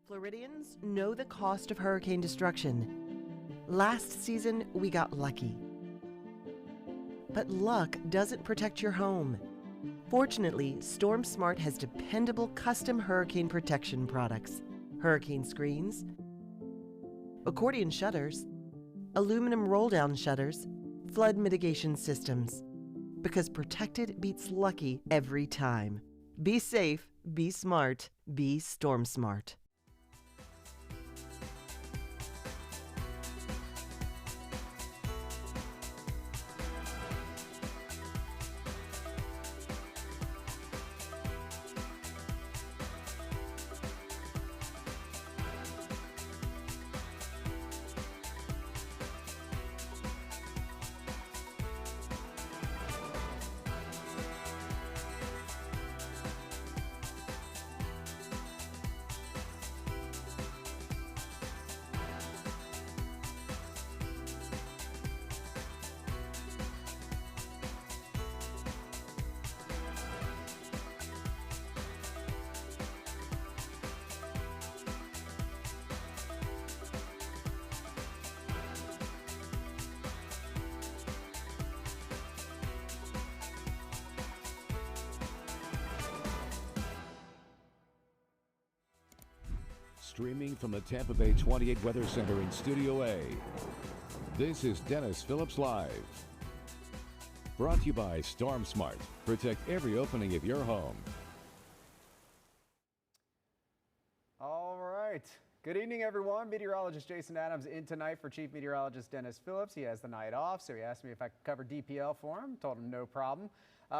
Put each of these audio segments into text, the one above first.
Floridians know the cost of hurricane destruction. Last season, we got lucky. But luck doesn't protect your home. Fortunately, Storm Smart has dependable custom hurricane protection products. Hurricane screens, accordion shutters, aluminum roll-down shutters, flood mitigation systems. Because protected beats lucky every time. Be safe, be smart, be Storm Smart. Streaming from the Tampa Bay 28 Weather Center in Studio A, this is Dennis Phillips Live. Brought to you by Storm Smart. Protect every opening of your home. All right. Good evening, everyone. Meteorologist Jason Adams in tonight for Chief Meteorologist Dennis Phillips. He has the night off, so he asked me if I could cover DPL for him. Told him no problem.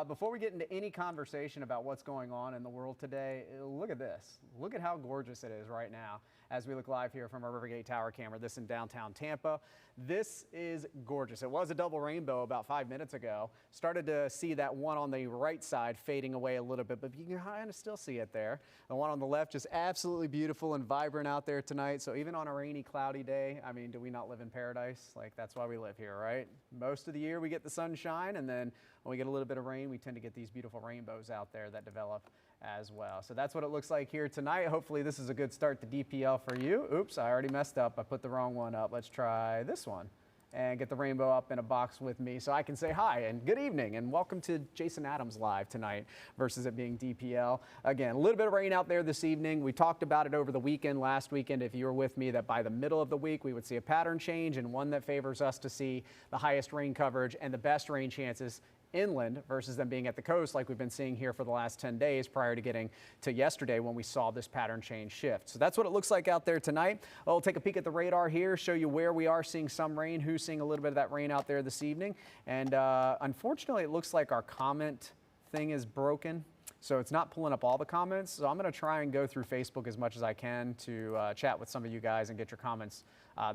Before we get into any conversation about what's going on in the world today, look at this. Look at how gorgeous it is right now as we look live here from our Rivergate Tower camera. This in downtown Tampa. This is gorgeous. It was a double rainbow about 5 minutes ago. Started to see that one on the right side fading away a little bit, but you can kind of still see it there. The one on the left just absolutely beautiful and vibrant out there tonight. So even on a rainy, cloudy day, I mean, do we not live in paradise? Like, that's why we live here, right? Most of the year we get the sunshine, and then when we get a little bit of rain, we tend to get these beautiful rainbows out there that develop as well. So that's what it looks like here tonight. Hopefully this is a good start to DPL for you. Oops, I already messed up. I put the wrong one up. Let's try this one and get the rainbow up in a box with me so I can say hi and good evening and welcome to Jason Adams Live tonight versus it being DPL. Again, a little bit of rain out there this evening. We talked about it over the weekend, last weekend, if you were with me, that by the middle of the week we would see a pattern change and one that favors us to see the highest rain coverage and the best rain chances inland versus them being at the coast like we've been seeing here for the last 10 days prior to getting to yesterday when we saw this pattern change shift. So that's what it looks like out there tonight. We'll take a peek at the radar here, show you where we are seeing some rain, who's seeing a little bit of that rain out there this evening. And unfortunately, it looks like our comment thing is broken. So it's not pulling up all the comments. So I'm going to try and go through Facebook as much as I can to chat with some of you guys and get your comments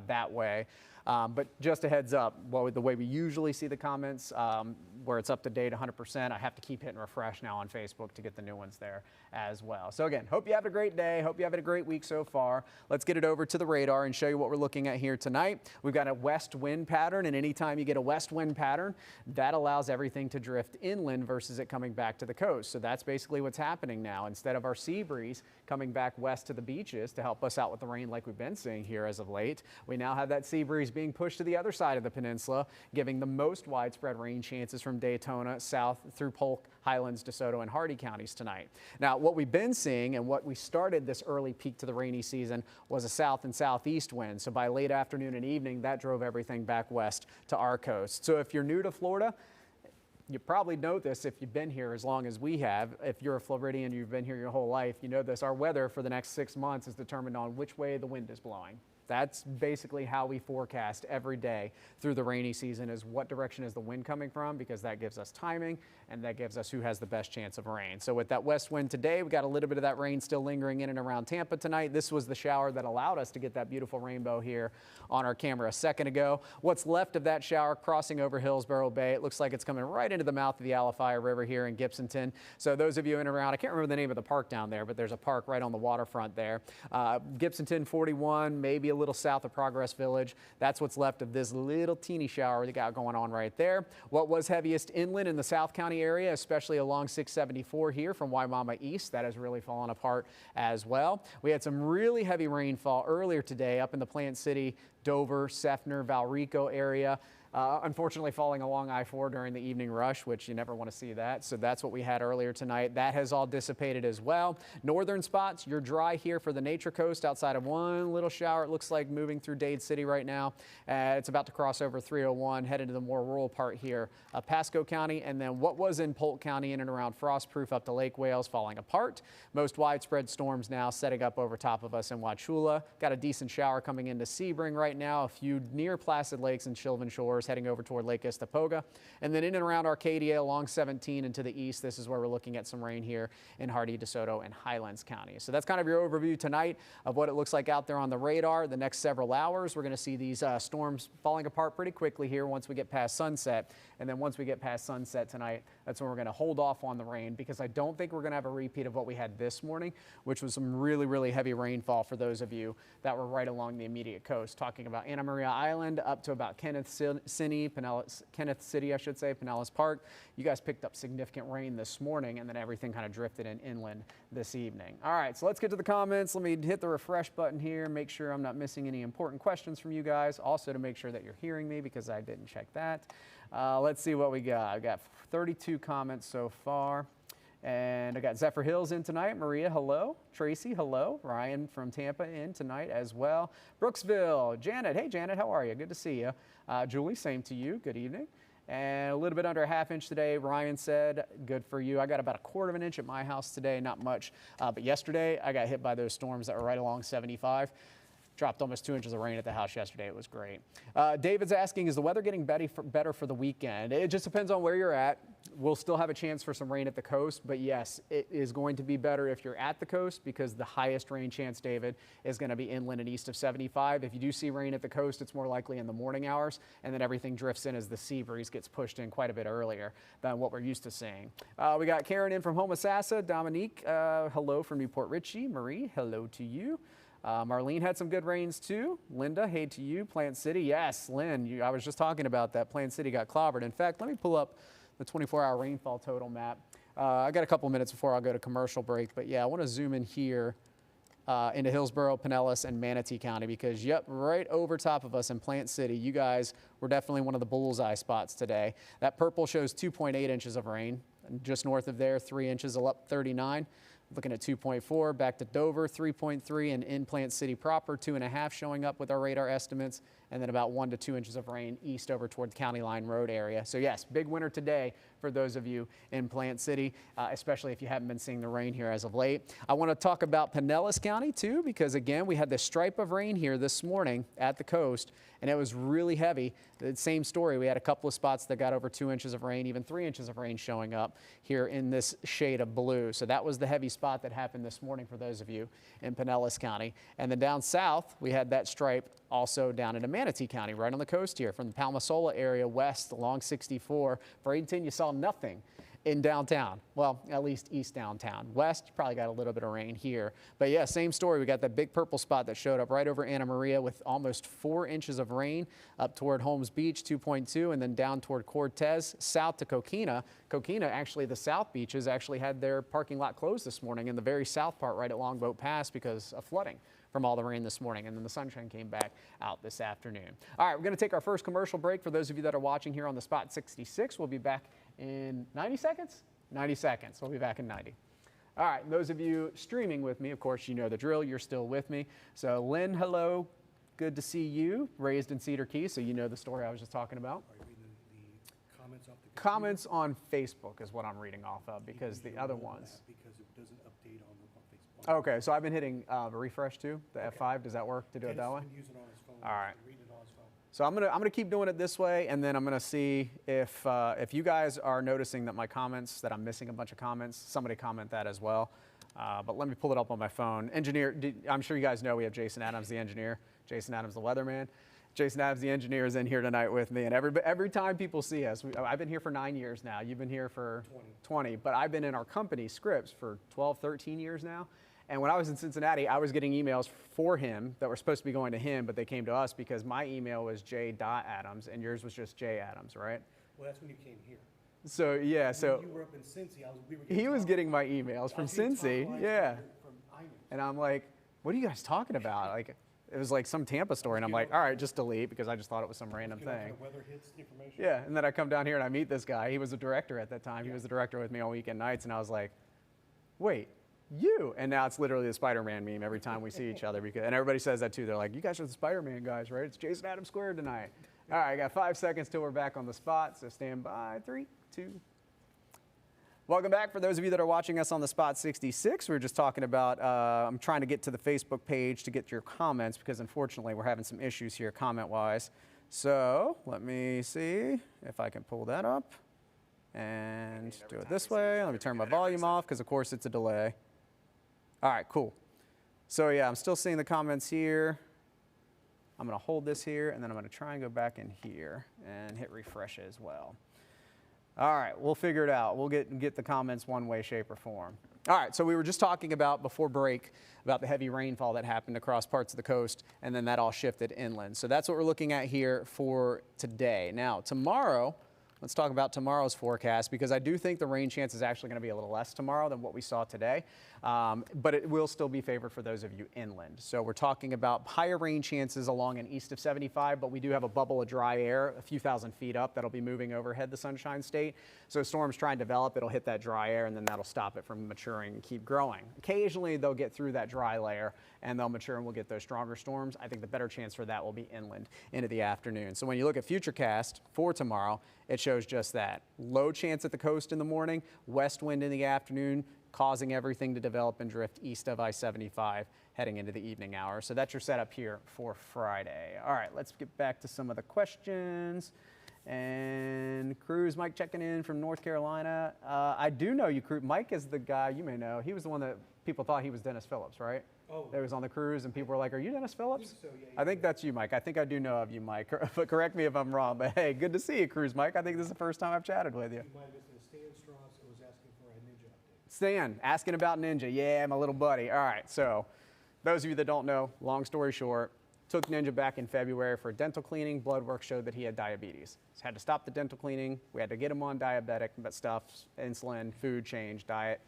that way. But just a heads up, the way we usually see the comments, where it's up to date 100%, I have to keep hitting refresh now on Facebook to get the new ones there as well. So again, hope you have a great day. Hope you have a great week so far. Let's get it over to the radar and show you what we're looking at here tonight. We've got a west wind pattern, and anytime you get a west wind pattern, that allows everything to drift inland versus it coming back to the coast. So that's basically what's happening now. Instead of our sea breeze coming back west to the beaches to help us out with the rain like we've been seeing here as of late, we now have that sea breeze being pushed to the other side of the peninsula, giving the most widespread rain chances from Daytona south through Polk, Highlands, DeSoto, and Hardee counties tonight. Now, what we've been seeing and what we started this early peak to the rainy season was a south and southeast wind. So by late afternoon and evening, that drove everything back west to our coast. So if you're new to Florida, you probably know this if you've been here as long as we have. If you're a Floridian, you've been here your whole life, you know this. Our weather for the next 6 months is determined on which way the wind is blowing. That's basically how we forecast every day through the rainy season, is what direction is the wind coming from, because that gives us timing and that gives us who has the best chance of rain. So with that west wind today, we got a little bit of that rain still lingering in and around Tampa tonight. This was the shower that allowed us to get that beautiful rainbow here on our camera a second ago. What's left of that shower crossing over Hillsborough Bay, it looks like it's coming right into the mouth of the Alafia River here in Gibsonton. So those of you in and around, I can't remember the name of the park down there, but there's a park right on the waterfront there. Gibsonton 41, maybe a little south of Progress Village. That's what's left of this little teeny shower we got going on right there. What was heaviest inland in the South County area, especially along 674 here from Waimama East, that has really fallen apart as well. We had some really heavy rainfall earlier today up in the Plant City, Dover, Seffner, Valrico area. Unfortunately falling along I-4 during the evening rush, which you never want to see that. So that's what we had earlier tonight. That has all dissipated as well. Northern spots, you're dry here for the Nature Coast outside of one little shower. It looks like moving through Dade City right now. It's about to cross over 301, headed to the more rural part here of Pasco County. And then what was in Polk County in and around Frostproof up to Lake Wales falling apart. Most widespread storms now setting up over top of us in Wauchula. Got a decent shower coming into Sebring right now. A few near Placid Lakes and Sylvan Shores heading over toward Lake Istapoga. And then in and around Arcadia along 17 and to the east, this is where we're looking at some rain here in Hardee, DeSoto, and Highlands County. So that's kind of your overview tonight of what it looks like out there on the radar. The next several hours, we're going to see these storms falling apart pretty quickly here once we get past sunset. And then once we get past sunset tonight, that's when we're going to hold off on the rain, because I don't think we're going to have a repeat of what we had this morning, which was some really, really heavy rainfall for those of you that were right along the immediate coast. Talking about Anna Maria Island up to about Kenneth City, Pinellas Park. You guys picked up significant rain this morning, and then everything kind of drifted inland this evening. All right, so let's get to the comments. Let me hit the refresh button here, make sure I'm not missing any important questions from you guys. Also to make sure that you're hearing me, because I didn't check that. Let's see what we got. I've got 32 comments so far. And I got Zephyr Hills in tonight. Maria, hello. Tracy, hello. Ryan from Tampa in tonight as well. Brooksville, Janet. Hey, Janet, how are you? Good to see you. Julie, same to you. Good evening. And a little bit under a ½ inch today. Ryan said, good for you. I got about 1/4 inch at my house today, not much. But yesterday, I got hit by those storms that were right along 75. Dropped almost 2 inches of rain at the house yesterday. It was great. David's asking, is the weather getting better for the weekend? It just depends on where you're at. We'll still have a chance for some rain at the coast, but yes, it is going to be better if you're at the coast, because the highest rain chance, David, is going to be inland and east of 75. If you do see rain at the coast, it's more likely in the morning hours, and then everything drifts in as the sea breeze gets pushed in quite a bit earlier than what we're used to seeing. We got Karen in from Homosassa. Dominique, hello from Newport Richey. Marie, hello to you. Marlene had some good rains too. Linda, hey to you. Plant City, yes, Lynn, I was just talking about that. Plant City got clobbered. In fact, let me pull up the 24-hour rainfall total map. I got a couple minutes before I'll go to commercial break, but yeah, I want to zoom in here into Hillsborough, Pinellas, and Manatee County, because yep, right over top of us in Plant City, you guys were definitely one of the bullseye spots today. That purple shows 2.8 inches of rain. And just north of there, 3 inches, up 39. Looking at 2.4, back to Dover, 3.3, and in Plant City proper, 2.5 showing up with our radar estimates, and then about 1 to 2 inches of rain east over toward the County Line Road area. So yes, big winter today for those of you in Plant City, especially if you haven't been seeing the rain here as of late. I want to talk about Pinellas County too, because again, we had this stripe of rain here this morning at the coast, and it was really heavy. The same story, we had a couple of spots that got over 2 inches of rain, even 3 inches of rain showing up here in this shade of blue. So that was the heavy spot that happened this morning for those of you in Pinellas County. And then down south, we had that stripe also down into Manatee County, right on the coast here, from the Palmasola area west along 64. Bradenton, you saw nothing in downtown. Well, at least east downtown. West, you probably got a little bit of rain here. But yeah, same story. We got that big purple spot that showed up right over Anna Maria with almost 4 inches of rain up toward Holmes Beach, 2.2, and then down toward Cortez, south to Coquina. Coquina, actually, the south beaches actually had their parking lot closed this morning in the very south part right at Longboat Pass because of flooding from all the rain this morning, and then the sunshine came back out this afternoon. All right, we're going to take our first commercial break. For those of you that are watching here on the Spot 66, we'll be back in 90 seconds? 90 seconds. We'll be back in 90. All right, those of you streaming with me, of course, you know the drill. You're still with me. So Lynn, hello. Good to see you. Raised in Cedar Key, so you know the story I was just talking about. Are you reading the comments off the computer? Comments on Facebook is what I'm reading off of, because the other ones. Because it doesn't update on Facebook. Okay, so I've been hitting refresh too, the F5. Does that work to do it that way? Use it on his phone. All right. Read it on his phone. So I'm gonna keep doing it this way, and then I'm gonna see if you guys are noticing that my comments, that I'm missing a bunch of comments. Somebody comment that as well. But let me pull it up on my phone. Engineer, I'm sure you guys know we have Jason Adams, the engineer. Jason Adams, the weatherman. Jason Adams, the engineer, is in here tonight with me, and every time people see us, I've been here for 9 years now. You've been here for 20, but I've been in our company, Scripps, for 12, 13 years now. And when I was in Cincinnati, I was getting emails for him that were supposed to be going to him, but they came to us because my email was j.adams and yours was just j.adams, right? Well, that's when you came here. So yeah, so When you were up in Cincy, we were he was top- getting my emails I from was getting top Cincy, lines yeah. From Iman. And I'm like, what are you guys talking about? Like, it was like some Tampa story, and I'm like, all right, just delete, because I just thought it was some random Get all thing. kind of weather hits information. Yeah, and then I come down here and I meet this guy. He was a director at that time. He was the director with me on weekend nights, and I was like, wait, you? And now it's literally the Spider-Man meme every time we see each other, because, and everybody says that too. They're like, you guys are the Spider-Man guys, right? It's Jason Adams Squared tonight. All right, I got 5 seconds till we're back on the spot, so stand by. 3, 2. Welcome back. For those of you that are watching us on the Spot 66, we were just talking about, I'm trying to get to the Facebook page to get your comments because unfortunately we're having some issues here comment-wise. So let me see if I can pull that up and do it this way. Let me turn my volume off because of course it's a delay. All right, cool. So yeah, I'm still seeing the comments here. I'm going to hold this here and then I'm going to try and go back in here and hit refresh as well. All right, we'll figure it out. We'll get the comments one way, shape, or form. All right, so we were just talking about before break about the heavy rainfall that happened across parts of the coast, and then that all shifted inland. So that's what we're looking at here for today. Now, tomorrow, let's talk about tomorrow's forecast because I do think the rain chance is actually going to be a little less tomorrow than what we saw today, but it will still be favored for those of you inland. So we're talking about higher rain chances along and east of 75, but we do have a bubble of dry air a few thousand feet up that'll be moving overhead the Sunshine State. So storms try and develop, it'll hit that dry air and then that'll stop it from maturing and keep growing. Occasionally they'll get through that dry layer and they'll mature and we'll get those stronger storms. I think the better chance for that will be inland into the afternoon. So when you look at Futurecast for tomorrow, it shows just that. Low chance at the coast in the morning, west wind in the afternoon, causing everything to develop and drift east of I-75 heading into the evening hours. So that's your setup here for Friday. All right, let's get back to some of the questions. And Cruz, Mike checking in from North Carolina. I do know you, Cruz. Mike is the guy you may know. He was the one that people thought he was Dennis Phillips, right? Oh. That was on the cruise, and people were like, are you Dennis Phillips? I think so, yeah, I think that's you, Mike. I think I do know of you, Mike. But correct me if I'm wrong. But hey, good to see you, Cruz, Mike. I think this is the first time I've chatted with you. You might have listened to Stan Strauss who was asking for a Ninja update. Stan, asking about Ninja. Yeah, my little buddy. All right, so those of you that don't know, long story short, took Ninja back in February for dental cleaning. Blood work showed that he had diabetes. So had to stop the dental cleaning. We had to get him on diabetic stuff, insulin, food change, diet.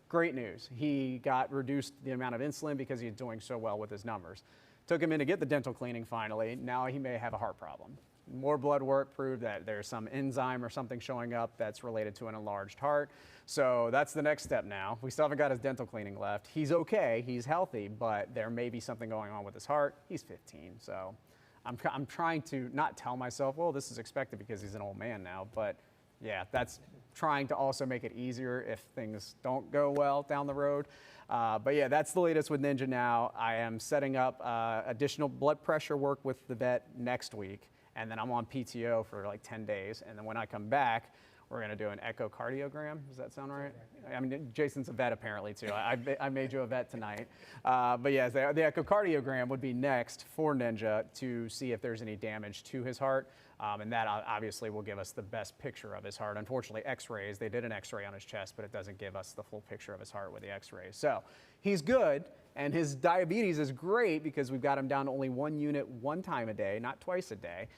Great news. He got reduced the amount of insulin because he's doing so well with his numbers. Took him in to get the dental cleaning finally. Now he may have a heart problem. More blood work proved that there's some enzyme or something showing up that's related to an enlarged heart. So that's the next step now. We still haven't got his dental cleaning left. He's okay, he's healthy, but there may be something going on with his heart. He's 15, so I'm trying to not tell myself, well, this is expected because he's an old man now, but yeah, that's trying to also make it easier if things don't go well down the road. But yeah, that's the latest with Ninja now. I am setting up additional blood pressure work with the vet next week, and then I'm on PTO for like 10 days. And then when I come back, we're going to do an echocardiogram. Does that sound right? I mean, Jason's a vet apparently too. I made you a vet tonight. But yeah, the echocardiogram would be next for Ninja to see if there's any damage to his heart. And that obviously will give us the best picture of his heart. Unfortunately, x-rays, they did an x-ray on his chest, but it doesn't give us the full picture of his heart with the x-rays. So he's good, and his diabetes is great because we've got him down to only 1 unit 1 time a day, not twice a day.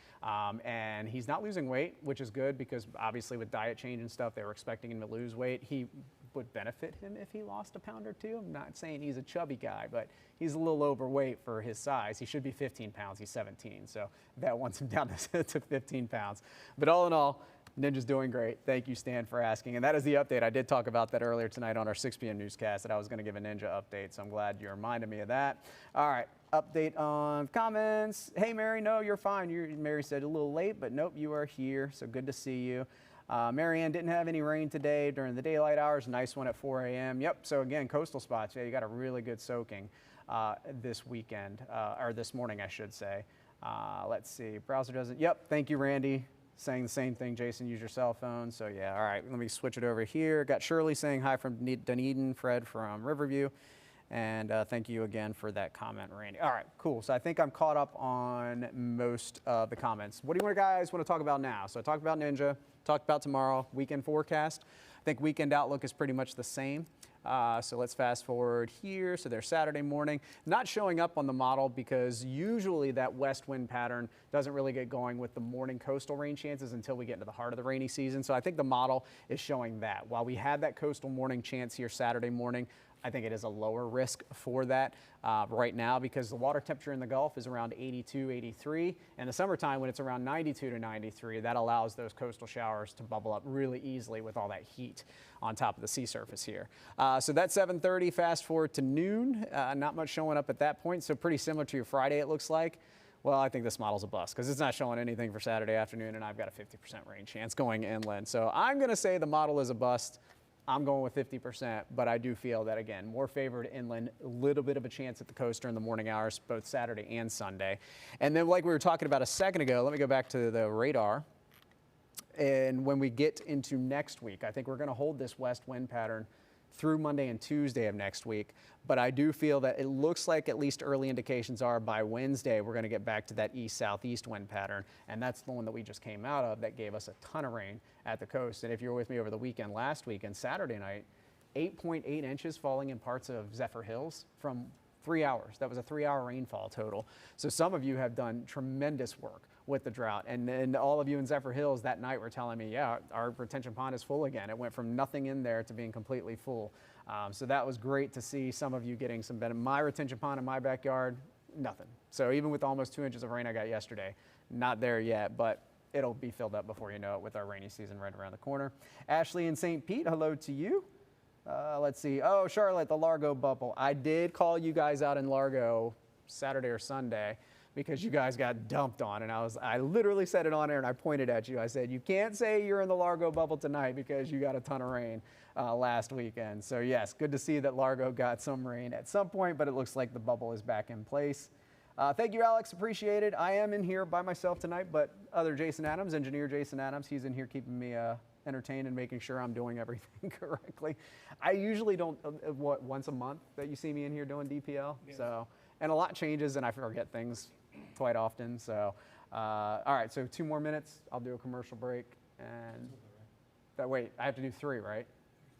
And he's not losing weight, which is good because obviously with diet change and stuff, they were expecting him to lose weight. He would benefit him if he lost a pound or two. I'm not saying he's a chubby guy, but he's a little overweight for his size. He should be 15 pounds. He's 17, so that wants him down to 15 pounds. But all in all, Ninja's doing great. Thank you, Stan, for asking. And that is the update. I did talk about that earlier tonight on our 6 p.m. newscast that I was going to give a Ninja update, so I'm glad you reminded me of that. All right, update on comments. Hey, Mary, no, you're fine. Mary said a little late, but nope, you are here, so good to see you. Mary Ann didn't have any rain today during the daylight hours. Nice one at 4 a.m. Yep, so again, coastal spots. Yeah, you got a really good soaking this weekend, or this morning, I should say. Let's see, browser doesn't. Yep, thank you, Randy. Saying the same thing, Jason, use your cell phone. So yeah, all right, let me switch it over here. Got Shirley saying hi from Dunedin, Fred from Riverview. And thank you again for that comment, Randy. All right, cool. So I think I'm caught up on most of the comments. What do you guys want to talk about now? So I talked about Ninja, talked about tomorrow, weekend forecast. I think weekend outlook is pretty much the same. So let's fast forward here. So there's Saturday morning. Not showing up on the model because usually that west wind pattern doesn't really get going with the morning coastal rain chances until we get into the heart of the rainy season. So I think the model is showing that. While we had that coastal morning chance here Saturday morning, I think it is a lower risk for that right now because the water temperature in the Gulf is around 82, 83. In the summertime, when it's around 92 to 93, that allows those coastal showers to bubble up really easily with all that heat on top of the sea surface here. So that's 7:30, fast forward to noon. Not much showing up at that point, so pretty similar to your Friday, it looks like. Well, I think this model's a bust because it's not showing anything for Saturday afternoon, and I've got a 50% rain chance going inland. So I'm going to say the model is a bust. I'm going with 50%, but I do feel that, again, more favored inland, a little bit of a chance at the coast during the morning hours, both Saturday and Sunday. And then like we were talking about a second ago, let me go back to the radar. And when we get into next week, I think we're going to hold this west wind pattern through Monday and Tuesday of next week. But I do feel that it looks like at least early indications are by Wednesday, we're going to get back to that east-southeast wind pattern. And that's the one that we just came out of that gave us a ton of rain at the coast. And if you were with me over the weekend, last weekend, Saturday night, 8.8 inches falling in parts of Zephyr Hills from 3 hours. That was a 3-hour rainfall total. So some of you have done tremendous work with the drought. And then all of you in Zephyr Hills that night were telling me, yeah, our retention pond is full again. It went from nothing in there to being completely full. So that was great to see some of you getting some benefit. My retention pond in my backyard, nothing. So even with almost 2 inches of rain I got yesterday, not there yet, but it'll be filled up before you know it with our rainy season right around the corner. Ashley in St. Pete, hello to you. Let's see. Oh, Charlotte, the Largo bubble. I did call you guys out in Largo Saturday or Sunday because you guys got dumped on, and I literally said it on air and I pointed at you. I said, you can't say you're in the Largo bubble tonight because you got a ton of rain last weekend. So yes, good to see that Largo got some rain at some point, but it looks like the bubble is back in place. Thank you, Alex. Appreciate it. I am in here by myself tonight, but other Jason Adams, engineer Jason Adams, he's in here keeping me entertained and making sure I'm doing everything correctly. I usually don't, once a month that you see me in here doing DPL. Yeah. So, and a lot changes and I forget things quite often. So, all right, so 2 more minutes. I'll do a commercial break and wait, I have to do 3, right?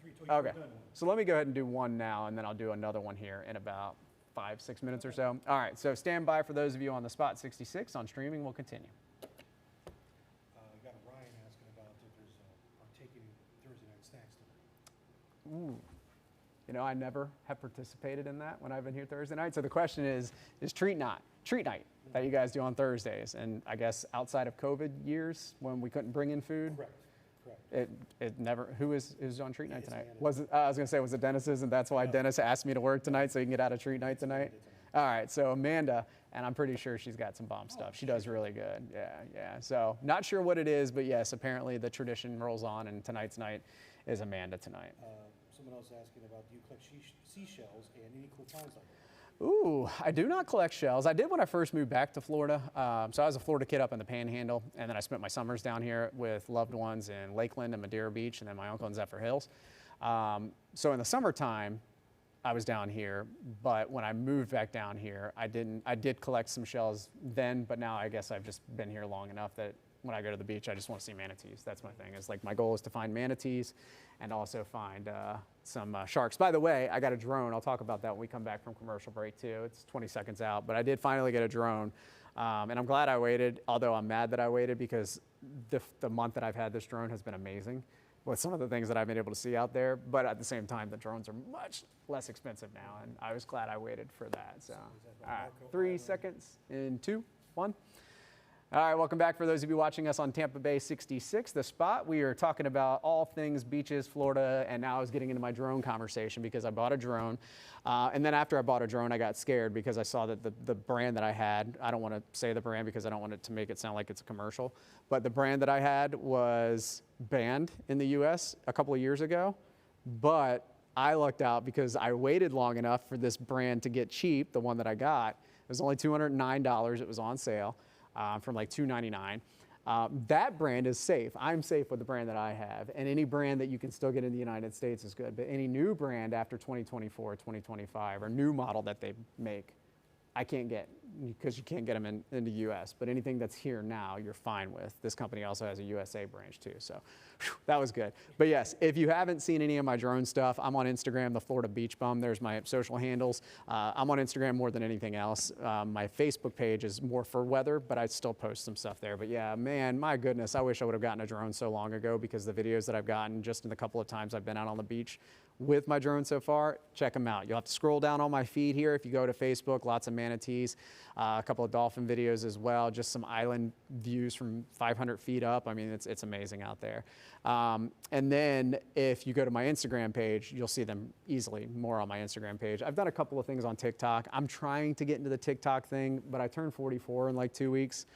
3. Okay, so let me go ahead and do 1 now and then I'll do another one here in about 5-6 minutes or so. All right, so stand by for those of you on the Spot 66. On streaming, we'll continue. Got Ryan asking about if there's partaking Thursday night snacks tonight. Ooh. You know, I never have participated in that when I've been here Thursday night. So the question is treat night that you guys do on Thursdays? And I guess outside of COVID years when we couldn't bring in food? Correct. It never, who is on treat night tonight? I was gonna say, was it Dennis's? And that's why Dennis asked me to work tonight so you can get out of treat night tonight? All right, so Amanda, and I'm pretty sure she's got some bomb stuff. She does really good, yeah. So not sure what it is, but yes, apparently the tradition rolls on and tonight's night is Amanda tonight. Someone else asking about, do you collect seashells and any cool finds like that? Ooh, I do not collect shells. I did when I first moved back to Florida. So I was a Florida kid up in the Panhandle, and then I spent my summers down here with loved ones in Lakeland and Madeira Beach, and then my uncle in Zephyr Hills. So in the summertime, I was down here, but when I moved back down here, I did collect some shells then, but now I guess I've just been here long enough that when I go to the beach, I just want to see manatees. That's my thing. It's like my goal is to find manatees and also find some sharks. By the way, I got a drone. I'll talk about that when we come back from commercial break too. It's 20 seconds out, but I did finally get a drone. And I'm glad I waited, although I'm mad that I waited because the month that I've had this drone has been amazing with some of the things that I've been able to see out there. But at the same time, the drones are much less expensive now, and I was glad I waited for that. So, all right, 3 seconds in 2, 1. All right, welcome back for those of you watching us on Tampa Bay 66, The Spot. We are talking about all things beaches, Florida, and now I was getting into my drone conversation because I bought a drone. And then after I bought a drone, I got scared because I saw that the brand that I had, I don't want to say the brand because I don't want it to make it sound like it's a commercial, but the brand that I had was banned in the US a couple of years ago, but I lucked out because I waited long enough for this brand to get cheap, the one that I got. It was only $209, it was on sale. From like $299. That brand is safe. I'm safe with the brand that I have, and any brand that you can still get in the United States is good. But any new brand after 2024, 2025, or new model that they make, I can't get, because you can't get them in the U.S., but anything that's here now, you're fine with. This company also has a USA branch too, so whew, that was good. But yes, if you haven't seen any of my drone stuff, I'm on Instagram, the Florida Beach Bum. There's my social handles. I'm on Instagram more than anything else. My Facebook page is more for weather, but I still post some stuff there. But yeah, man, my goodness, I wish I would have gotten a drone so long ago, because the videos that I've gotten just in the couple of times I've been out on the beach with my drone so far, check them out. You'll have to scroll down on my feed here if you go to Facebook, lots of manatees, a couple of dolphin videos as well, just some island views from 500 feet up. I mean, it's amazing out there. And then if you go to my Instagram page, you'll see them easily more on my Instagram page. I've done a couple of things on TikTok. I'm trying to get into the TikTok thing, but I turned 44 in like 2 weeks.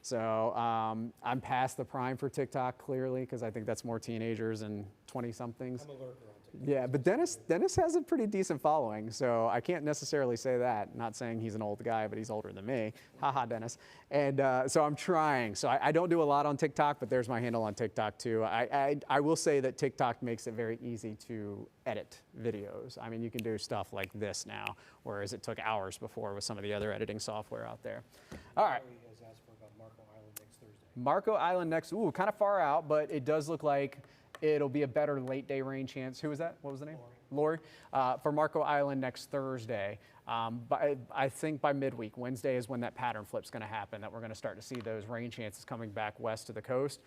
So I'm past the prime for TikTok, clearly, because I think that's more teenagers and 20-somethings. I'm a lurker on TikTok. Yeah, but Dennis has a pretty decent following, so I can't necessarily say that. Not saying he's an old guy, but he's older than me. Haha, Dennis. And so I'm trying. So I don't do a lot on TikTok, but there's my handle on TikTok too. I will say that TikTok makes it very easy to edit videos. I mean, you can do stuff like this now, whereas it took hours before with some of the other editing software out there. All right. Larry has asked for about Marco Island next Thursday. Marco Island next, ooh, kind of far out, but it does look like it'll be a better late day rain chance. Who was that? What was the name? Lori. For Marco Island next Thursday. I think by midweek, Wednesday is when that pattern flip's going to happen, that we're going to start to see those rain chances coming back west to the coast.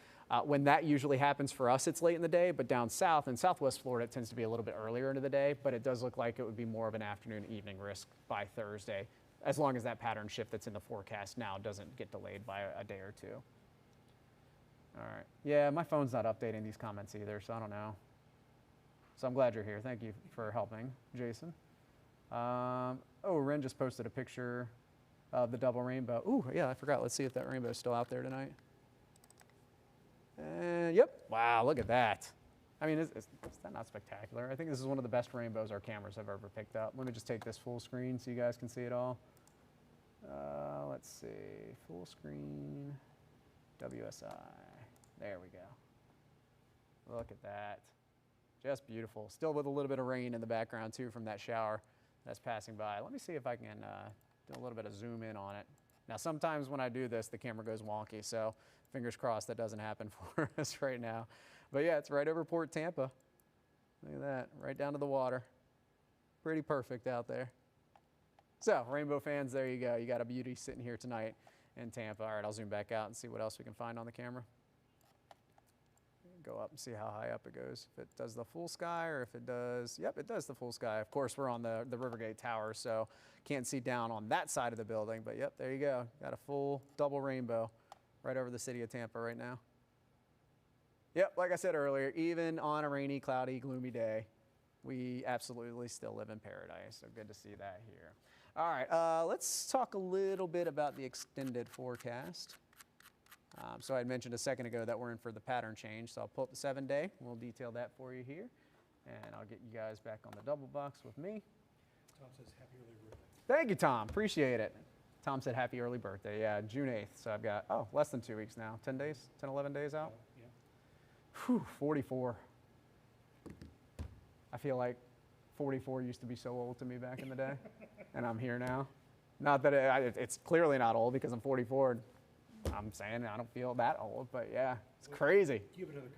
When that usually happens for us, it's late in the day, but down south in Southwest Florida, it tends to be a little bit earlier into the day, but it does look like it would be more of an afternoon evening risk by Thursday, as long as that pattern shift that's in the forecast now doesn't get delayed by a day or two. All right. Yeah, my phone's not updating these comments either, so I don't know. So I'm glad you're here. Thank you for helping, Jason. Oh, Ren just posted a picture of the double rainbow. Ooh, yeah, I forgot. Let's see if that rainbow's still out there tonight. Yep. Wow, look at that. I mean, is that not spectacular? I think this is one of the best rainbows our cameras have ever picked up. Let me just take this full screen so you guys can see it all. Let's see. Full screen. WSI. There we go. Look at that. Just beautiful. Still with a little bit of rain in the background too from that shower that's passing by. Let me see if I can do a little bit of zoom in on it. Now sometimes when I do this, the camera goes wonky, so fingers crossed that doesn't happen for us right now. But yeah, it's right over Port Tampa. Look at that, right down to the water. Pretty perfect out there. So rainbow fans, there you go. You got a beauty sitting here tonight in Tampa. All right, I'll zoom back out and see what else we can find on the camera. Go up and see how high up it goes. If it does the full sky, or if it does, yep, it does the full sky. Of course, we're on the Rivergate Tower, so can't see down on that side of the building, but yep, there you go. Got a full double rainbow right over the city of Tampa right now. Yep, like I said earlier, even on a rainy, cloudy, gloomy day, we absolutely still live in paradise, so good to see that here. All right, let's talk a little bit about the extended forecast. So I had mentioned a second ago that we're in for the pattern change, so I'll pull up the 7-day. We'll detail that for you here, and I'll get you guys back on the double box with me. Tom says happy early birthday. Thank you, Tom. Appreciate it. Tom said happy early birthday. Yeah, June 8th. So I've got, less than 2 weeks now. 10 days? 10, 11 days out? Yeah. Whew, 44. I feel like 44 used to be so old to me back in the day, and I'm here now. Not that it's clearly not old because I'm 44. I'm saying I don't feel that old, but yeah, it's crazy. Give it another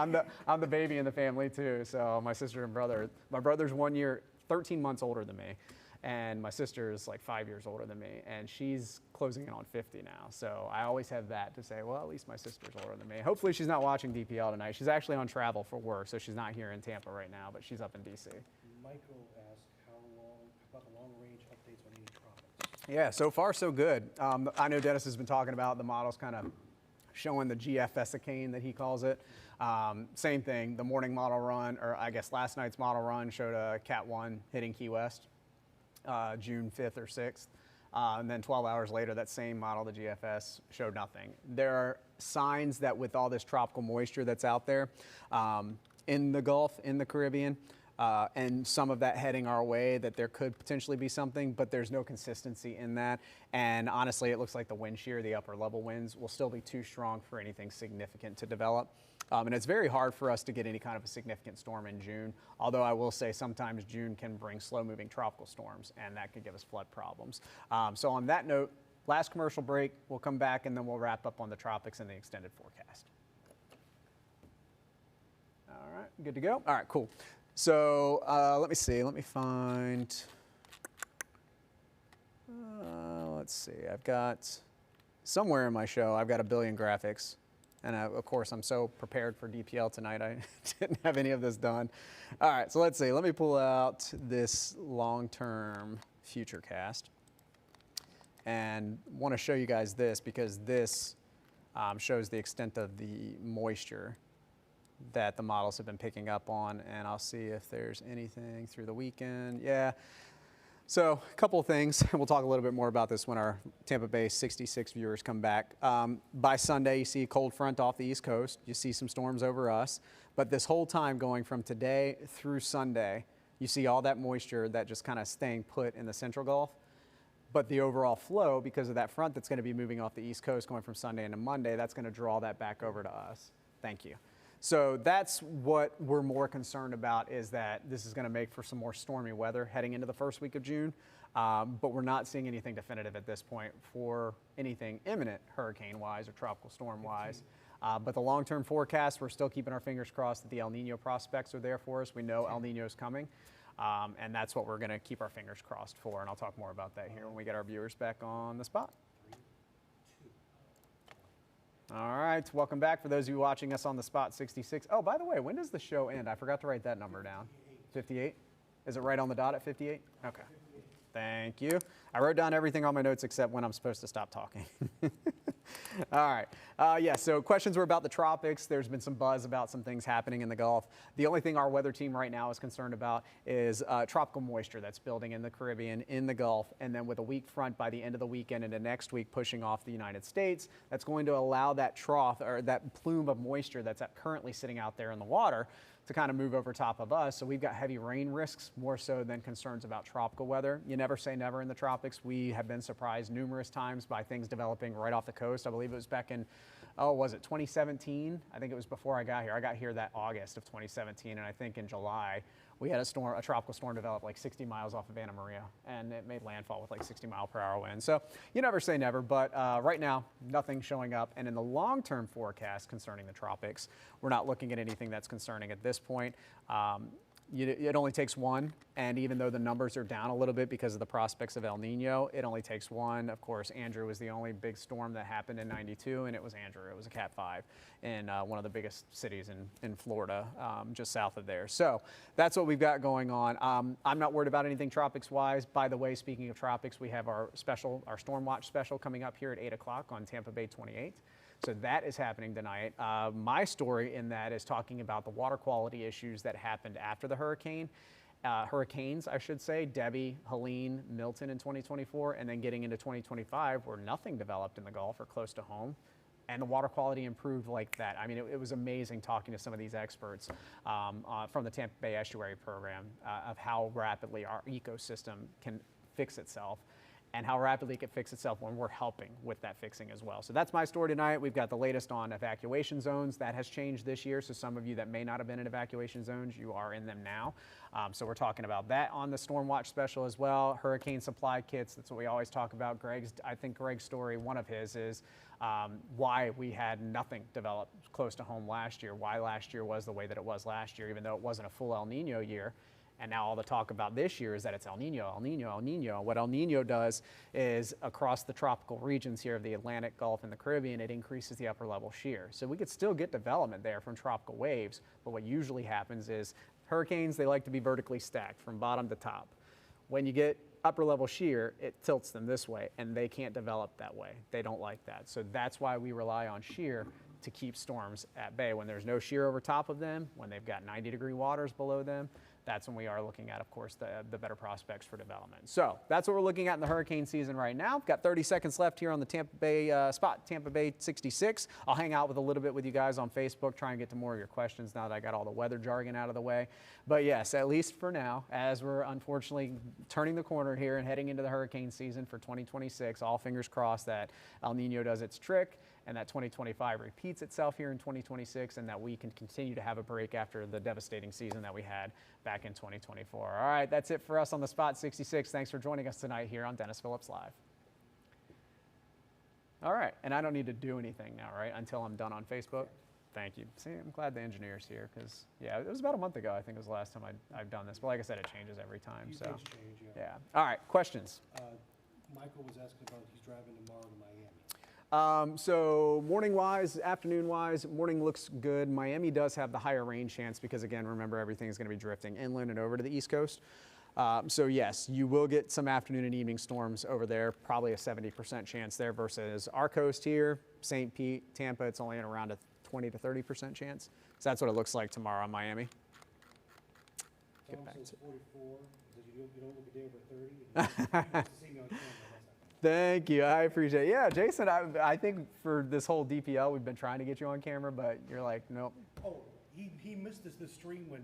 couple. I'm the baby in the family too. So my sister and brother, my brother's 13 months older than me, and my sister is like 5 years older than me, and she's closing in on 50 now. So I always have that to say, well, at least my sister's older than me. Hopefully she's not watching DPL tonight. She's actually on travel for work, so she's not here in Tampa right now, but she's up in DC. Michael asked about the long-range updates on the tropics. Yeah, so far so good. I know Dennis has been talking about the models kind of showing the GF vesicane that he calls it. Same thing, the morning model run, or I guess last night's model run showed a Cat 1 hitting Key West, June 5th or 6th. And then 12 hours later, that same model, the GFS, showed nothing. There are signs that with all this tropical moisture that's out there in the Gulf, in the Caribbean, and some of that heading our way, that there could potentially be something, but there's no consistency in that. And honestly, it looks like the wind shear, the upper level winds, will still be too strong for anything significant to develop. And it's very hard for us to get any kind of a significant storm in June, although I will say sometimes June can bring slow-moving tropical storms, and that could give us flood problems. So on that note, last commercial break, we'll come back and then we'll wrap up on the tropics and the extended forecast. All right, good to go? All right, cool. So let me see, let me find, let's see, I've got, somewhere in my show, I've got a billion graphics. And of course, I'm so prepared for DPL tonight, I didn't have any of this done. All right, so let's see. Let me pull out this long-term future cast. And want to show you guys this because this shows the extent of the moisture that the models have been picking up on. And I'll see if there's anything through the weekend. Yeah. So a couple of things, and we'll talk a little bit more about this when our Tampa Bay 66 viewers come back. By Sunday, you see a cold front off the East Coast. You see some storms over us. But this whole time going from today through Sunday, you see all that moisture that just kind of staying put in the Central Gulf. But the overall flow, because of that front that's going to be moving off the East Coast going from Sunday into Monday, that's going to draw that back over to us. Thank you. So that's what we're more concerned about, is that this is going to make for some more stormy weather heading into the first week of June. But we're not seeing anything definitive at this point for anything imminent hurricane-wise or tropical storm-wise. But the long-term forecast, we're still keeping our fingers crossed that the El Nino prospects are there for us. We know El Nino is coming. And that's what we're going to keep our fingers crossed for. And I'll talk more about that here when we get our viewers back on the spot. All right, welcome back for those of you watching us on the Spot 66. Oh, by the way, when does the show end? I forgot to write that number down. 58? Is it right on the dot at 58? Okay. Thank you. I wrote down everything on my notes except when I'm supposed to stop talking. All right. Yeah, so questions were about the tropics. There's been some buzz about some things happening in the Gulf. The only thing our weather team right now is concerned about is tropical moisture that's building in the Caribbean, in the Gulf, and then with a weak front by the end of the weekend into next week pushing off the United States, that's going to allow that trough or that plume of moisture that's currently sitting out there in the water to kind of move over top of us. So we've got heavy rain risks more so than concerns about tropical weather. You never say never in the tropics. We have been surprised numerous times by things developing right off the coast. I believe it was back in, was it 2017? I think it was before I got here. I got here that August of 2017, and I think in July we had a tropical storm develop like 60 miles off of Anna Maria, and it made landfall with like 60-mile-per-hour winds. So you never say never, but right now, nothing showing up. And in the long-term forecast concerning the tropics, we're not looking at anything that's concerning at this point. It only takes one, and even though the numbers are down a little bit because of the prospects of El Nino, it only takes one. Of course, Andrew was the only big storm that happened in '92, and it was Andrew. It was a Cat 5 in one of the biggest cities in Florida, just south of there. So that's what we've got going on. I'm not worried about anything tropics-wise. By the way, speaking of tropics, we have our Storm Watch special coming up here at 8 o'clock on Tampa Bay 28. So that is happening tonight. My story in that is talking about the water quality issues that happened after the hurricanes, I should say, Debbie, Helene, Milton in 2024, and then getting into 2025 where nothing developed in the Gulf or close to home. And the water quality improved like that. I mean, it was amazing talking to some of these experts from the Tampa Bay Estuary Program of how rapidly our ecosystem can fix itself, and how rapidly it can fix itself when we're helping with that fixing as well. So that's my story tonight. We've got the latest on evacuation zones. That has changed this year, so some of you that may not have been in evacuation zones, you are in them now. So we're talking about that on the Storm Watch special as well. Hurricane supply kits, that's what we always talk about. I think Greg's story, one of his, is why we had nothing develop close to home last year, why last year was the way that it was last year, even though it wasn't a full El Nino year. And now all the talk about this year is that it's El Nino, El Nino, El Nino. What El Nino does is across the tropical regions here of the Atlantic, Gulf, and the Caribbean, it increases the upper level shear. So we could still get development there from tropical waves, but what usually happens is hurricanes, they like to be vertically stacked from bottom to top. When you get upper level shear, it tilts them this way, and they can't develop that way. They don't like that. So that's why we rely on shear to keep storms at bay. When there's no shear over top of them, when they've got 90-degree waters below them, that's when we are looking at, of course, the better prospects for development. So that's what we're looking at in the hurricane season right now. We've got 30 seconds left here on the Tampa Bay spot, Tampa Bay 66. I'll hang out with a little bit with you guys on Facebook, try and get to more of your questions now that I got all the weather jargon out of the way. But yes, at least for now, as we're unfortunately turning the corner here and heading into the hurricane season for 2026, all fingers crossed that El Nino does its trick and that 2025 repeats itself here in 2026, and that we can continue to have a break after the devastating season that we had back in 2024. All right, that's it for us on the Spot 66. Thanks for joining us tonight here on Denis Phillips Live. All right, and I don't need to do anything now, right, until I'm done on Facebook? Thank you. See, I'm glad the engineer's here because, yeah, it was about a month ago, I think it was the last time I've done this. But like I said, it changes every time. These So, things change, yeah. yeah. All right, questions. Michael was asking about he's driving tomorrow to Miami. So morning-wise, afternoon-wise, morning looks good. Miami does have the higher rain chance because, again, remember, everything is going to be drifting inland and over to the East Coast. So yes, you will get some afternoon and evening storms over there, probably a 70% chance there versus our coast here, St. Pete, Tampa, it's only around a 20 to 30% chance. So that's what it looks like tomorrow in Miami. Tom says 44. He says you don't look a day over 30. He wants to see me on camera. That's not Thank you, I appreciate it. Yeah, Jason, I think for this whole DPL, we've been trying to get you on camera, but you're like, nope. Oh, he missed the stream when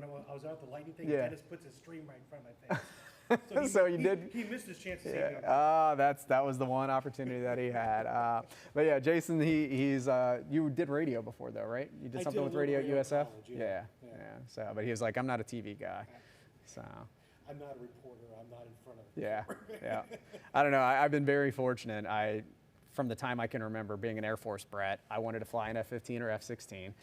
I was out at the lightning thing. Yeah. Dennis puts his stream right in front of my face. So you did. He missed his chance to see me on camera. That was the one opportunity that he had. But yeah, Jason, he's you did radio before though, right? You did I something did a with little radio at radio in USF. college, Yeah. yeah. So, but he was like, I'm not a TV guy. So. I'm not a reporter. I'm not in front of the Yeah. I don't know. I've been very fortunate. From the time I can remember being an Air Force brat, I wanted to fly an F-15 or F-16.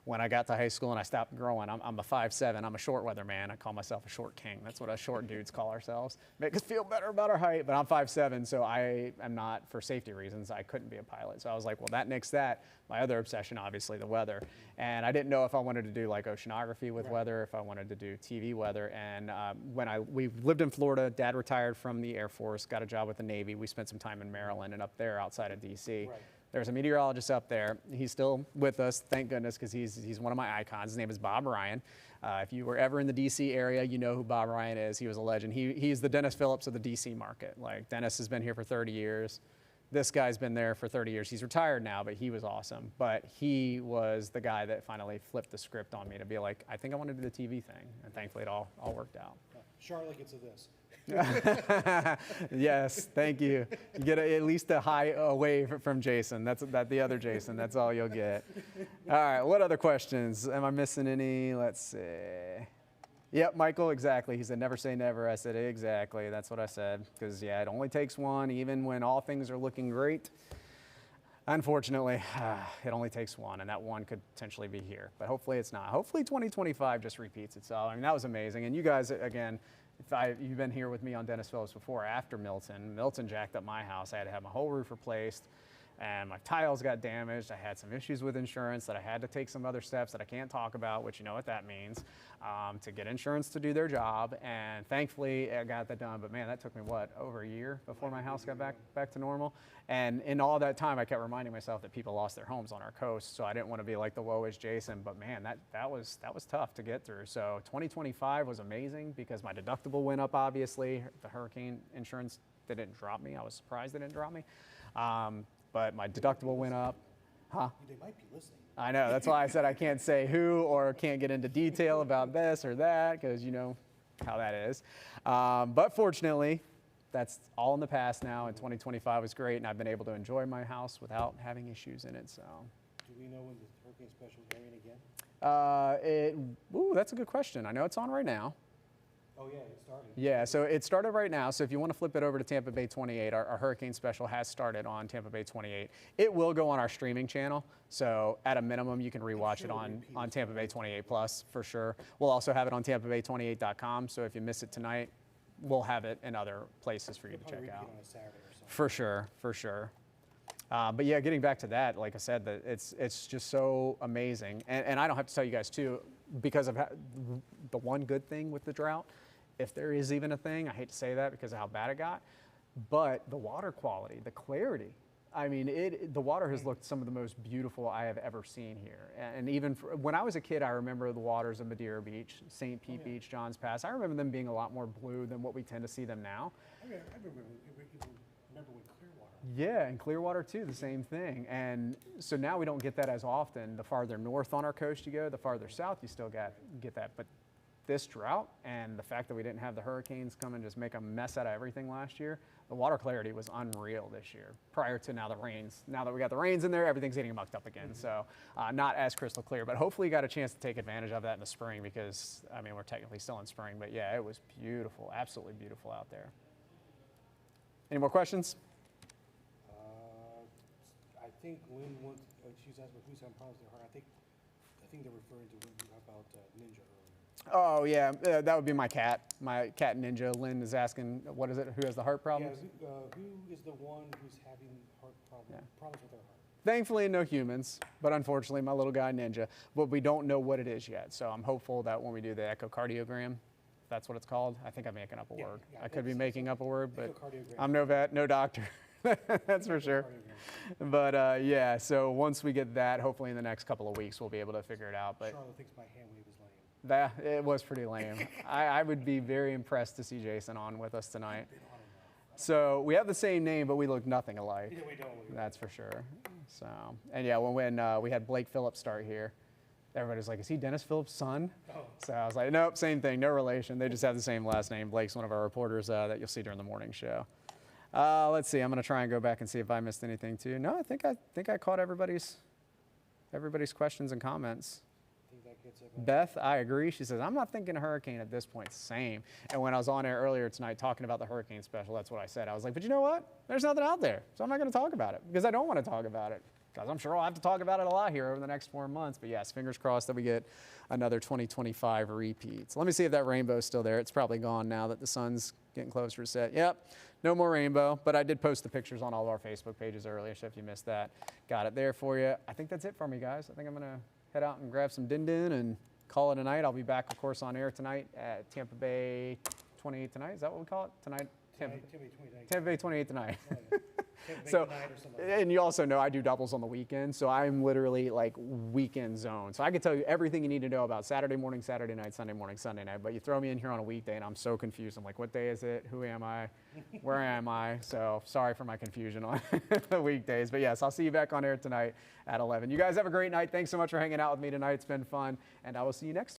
When I got to high school and I stopped growing, I'm a 5'7". I'm a short weather man. I call myself a short king. That's what us short dudes call ourselves. Make us feel better about our height, but I'm 5'7", so I am not, for safety reasons, I couldn't be a pilot. So I was like, well, that nixed that. My other obsession, obviously, the weather. And I didn't know if I wanted to do like oceanography with weather, if I wanted to do TV weather. And we lived in Florida, Dad retired from the Air Force, got a job with the Navy. We spent some time in Maryland and up there outside of DC. Right. There's a meteorologist up there. He's still with us, thank goodness, because he's one of my icons. His name is Bob Ryan. If you were ever in the DC area, you know who Bob Ryan is. He was a legend. He's the Denis Phillips of the DC market. Like, Denis has been here for 30 years. This guy's been there for 30 years. He's retired now, but he was awesome. But he was the guy that finally flipped the script on me to be like, I think I want to do the TV thing. And thankfully it all worked out. Charlotte gets a this. Yes, thank you. You get at least a high away from Jason. That's the other Jason. That's all you'll get. All right, what other questions? Am I missing any? Let's see. Yep, Michael, exactly. He said, never say never. I said, exactly. That's what I said. Because, yeah, it only takes one, even when all things are looking great. Unfortunately, it only takes one, and that one could potentially be here. But hopefully it's not. Hopefully 2025 just repeats itself. I mean, that was amazing. And you guys, again, you've been here with me on Denis Phillips before, after Milton jacked up my house. I had to have my whole roof replaced, and my tiles got damaged. I had some issues with insurance that I had to take some other steps that I can't talk about, which you know what that means, to get insurance to do their job. And thankfully, I got that done. But man, that took me, over a year before my house got back to normal. And in all that time, I kept reminding myself that people lost their homes on our coast. So I didn't want to be like the woe is Jason. But man, that was tough to get through. So 2025 was amazing because my deductible went up, obviously. The hurricane insurance didn't drop me. I was surprised they didn't drop me. But my deductible went up. Huh? They might be listening. I know. That's why I said I can't say who or can't get into detail about this or that because you know how that is. But fortunately, that's all in the past now, and 2025 was great, and I've been able to enjoy my house without having issues in it. So. Do we know when the hurricane special is airing again? That's a good question. I know it's on right now. Oh yeah, it started. Yeah, so it started right now. So if you want to flip it over to Tampa Bay 28, our hurricane special has started on Tampa Bay 28. It will go on our streaming channel. So at a minimum, you can rewatch it on Tampa Bay 28 Plus for sure. We'll also have it on TampaBay28.com. So if you miss it tonight, we'll have it in other places for you to check out. On a Saturday or something. For sure. But yeah, getting back to that, like I said, it's just so amazing. And I don't have to tell you guys too, because of the one good thing with the drought, if there is even a thing, I hate to say that because of how bad it got, but the water quality, the clarity. I mean, the water has looked some of the most beautiful I have ever seen here. And even when I was a kid, I remember the waters of Madeira Beach, St. Pete Beach, Johns Pass. I remember them being a lot more blue than what we tend to see them now. I remember when Clearwater. Yeah, and Clearwater too, the same thing. And so now we don't get that as often. The farther north on our coast you go, the farther south you still get that. But this drought and the fact that we didn't have the hurricanes come and just make a mess out of everything last year, the water clarity was unreal this year prior to now the rains. Now that we got the rains in there, everything's getting mucked up again. So not as crystal clear, but hopefully you got a chance to take advantage of that in the spring because, I mean, we're technically still in spring, but yeah, it was beautiful, absolutely beautiful out there. Any more questions? I think Lynn wants, she's asking who's having problems with their heart. I think they're referring to about Ninja earlier. Oh yeah, that would be my cat Ninja. Lynn is asking, what is it? Who has the heart problems? Yeah, who is the one who's having heart problems with their heart? Thankfully, no humans, but unfortunately, my little guy Ninja. But we don't know what it is yet. So I'm hopeful that when we do the echocardiogram, if that's what it's called. I think I'm making up a word. Yeah, I could be making up a word, but echocardiogram. I'm no vet, no doctor. That's for sure. But yeah, so once we get that, hopefully in the next couple of weeks, we'll be able to figure it out. But Charlotte thinks my hand wave is lame. it was pretty lame. I would be very impressed to see Jason on with us tonight. So we have the same name, but we look nothing alike. Yeah, we don't. That's for sure. So, and yeah, when we had Blake Phillips start here, everybody's like, is he Dennis Phillips' son? Oh. So I was like, nope, same thing, no relation. They just have the same last name. Blake's one of our reporters that you'll see during the morning show. Let's see, I'm gonna try and go back and see if I missed anything too. No, I think I caught everybody's questions and comments. Beth, I agree. She says, I'm not thinking a hurricane at this point. Same. And when I was on air earlier tonight talking about the hurricane special, that's what I said. I was like, but you know what? There's nothing out there. So I'm not going to talk about it because I don't want to talk about it. Because I'm sure I'll have to talk about it a lot here over the next 4 months. But yes, fingers crossed that we get another 2025 repeat. So let me see if that rainbow's still there. It's probably gone now that the sun's getting closer to set. Yep, no more rainbow. But I did post the pictures on all of our Facebook pages earlier, so if you missed that, got it there for you. I think that's it for me, guys. I think I'm going to head out and grab some din-din and call it a night. I'll be back, of course, on air tonight at Tampa Bay 28 tonight. Is that what we call it? Tonight? Tampa Bay 28 tonight. So, and you also know I do doubles on the weekend, so I'm literally like weekend zone. So I can tell you everything you need to know about Saturday morning, Saturday night, Sunday morning, Sunday night, but you throw me in here on a weekday and I'm so confused. I'm like, what day is it? Who am I? Where am I? So sorry for my confusion on the weekdays, but yes, I'll see you back on air tonight at 11. You guys have a great night. Thanks so much for hanging out with me tonight. It's been fun, and I will see you next